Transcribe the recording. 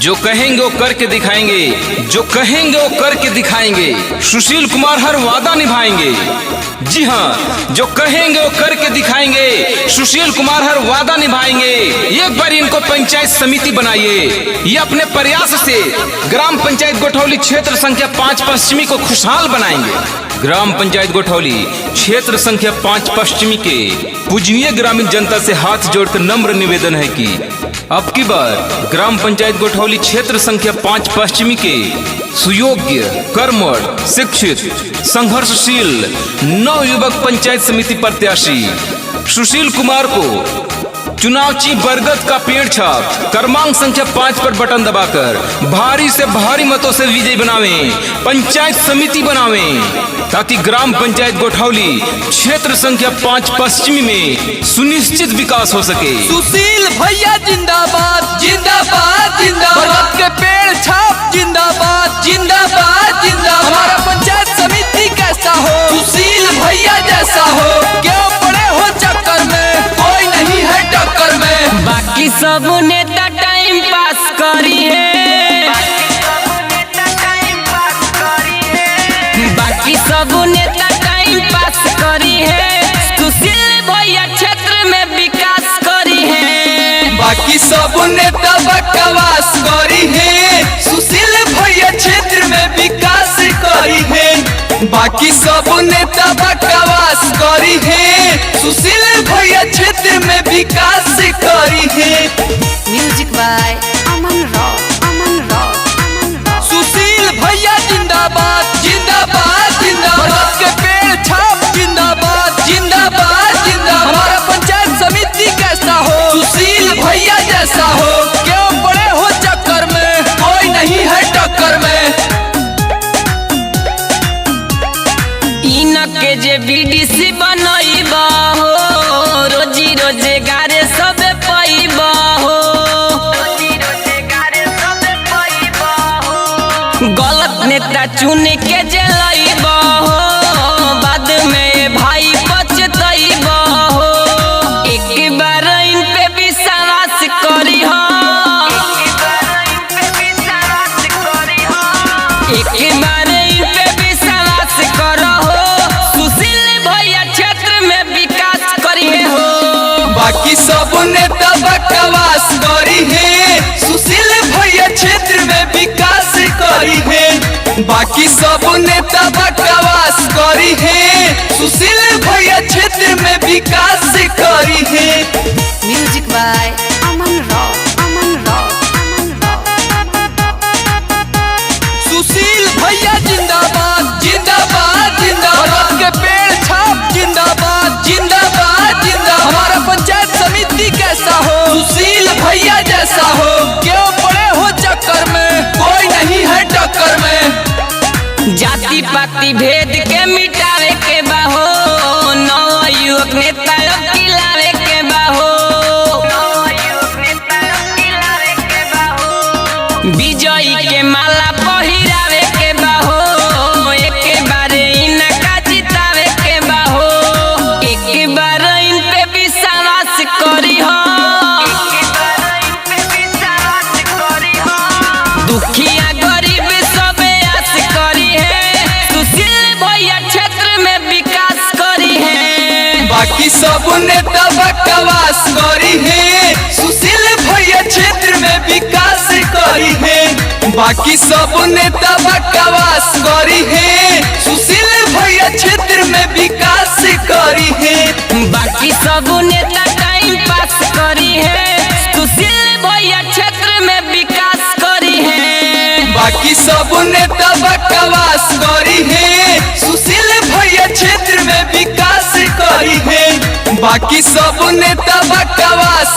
जो कहेंगे वो करके दिखाएंगे, जो कहेंगे वो करके दिखाएंगे। सुशील कुमार हर वादा निभाएंगे। जी हाँ, जो कहेंगे वो करके दिखाएंगे। सुशील कुमार हर वादा निभाएंगे। एक बार इनको पंचायत समिति बनाइए। ये अपने प्रयास से ग्राम पंचायत गोठौली क्षेत्र संख्या 5 पश्चिमी को खुशहाल बनाएंगे। ग्राम पंचायत गोठौली क्षेत्र संख्या 5 पश्चिमी के पूजनीय ग्रामीण जनता से हाथ जोड़कर नम्र निवेदन है कि अब की बार ग्राम पंचायत गोठौली क्षेत्र संख्या 5 पश्चिमी के सुयोग्य, कर्मठ, शिक्षित, संघर्षशील नवयुवक पंचायत समिति प्रत्याशी सुशील कुमार को चुनाव चिन्ह बरगद का पेड़ छाप क्रमांक संख्या 5 पर बटन दबाकर भारी से भारी मतों से विजयी बनावें, पंचायत समिति बनावें, ताकि ग्राम पंचायत गोठौली क्षेत्र संख्या 5 पश्चिमी में सुनिश्चित विकास हो सके। सुशील भैया जिंदाबाद जिंदाबाद जिंदाबाद, बरगद के पेड़ छाप जिंदाबाद जिंदाबाद जिंदाबाद। हमारा पंचायत समिति कैसा हो, सुशील भैया जैसा हो। क्यों पड़े हो चक्कर में, कोई नहीं है टक्कर में। बाकी सब नेता टाइम पास करी है, बाकी सब नेता टाइम पास करी है। सुशील भैया क्षेत्र में विकास करी है। बाकी सब नेता बकवास करी है, सुशील भैया क्षेत्र में विकास करी है। बाकी सब नेता बकवास करी है, सुशील भैया क्षेत्र में विकास करी है। Music by Aman Rock, Aman Rock, Aman Rock. Sushil भैया जिंदाबाद जिंदाबाद जिंदाबाद, बरगद के पेड़ छाप जिंदाबाद जिंदाबाद जिंदाबाद। हमारा पंचायत समिति कैसा हो, सुशील भैया जैसा हो। क्यों पड़े हो चक्कर में, कोई नहीं है टक्कर में। इनके जे बीडीसी बनइबा हो, रोजी रोजगार सब पाइबा हो। गलत नेता चुन के जे लइबा हो, बाद में भाई पछतइबा हो। एक बार इन पे विश्वास करी हो, एक बार इन पे विश्वास करो हो। सुशील भैया क्षेत्र में विकास करी हो। बाकी सब नेता बकवास करी है, सुशील भैया क्षेत्र में विकास करी है। बाकी सब नेता बकवास करी है, सुशील भैया क्षेत्र में विकास करी है। Music by Aman Rock, Aman Rock, Aman Rock. Sushil भैया जिंदाबाद जिंदाबाद जिंदाबाद, बरगद के पेड़ छाप जिंदाबाद जिंदाबाद जिंदाबाद। हमारा पंचायत समिति कैसा हो, सुशील भैया जैसा हो। क्यों पड़े हो चक्कर में, कोई नहीं है टक्कर में। जाति पाति भेद के मिटावे के बाहो, नव युवक नेता लावे के बाहो। विजयी के माला पहिरावे के बाहो, एक बार इनका जितावे के बाहो। एक बार इन पे विश्वास करी हो, दुखिया गरीब सब आस करी है। सुशील भैया क्षेत्र में विकास करी है। बाकी सब नेता बकवास करी है, सुशील भैया क्षेत्र में विकास करी है। बाकी सब नेता बकवास करी है, सुशील भैया क्षेत्र में विकास करी है। बाकी सब नेता टाइम पास करी है, सुशील भैया क्षेत्र में विकास करी है। बाकी सब नेता बकवास करी है, सुशील भैया क्षेत्र में विकास करी है। बाकी सब नेता बकवास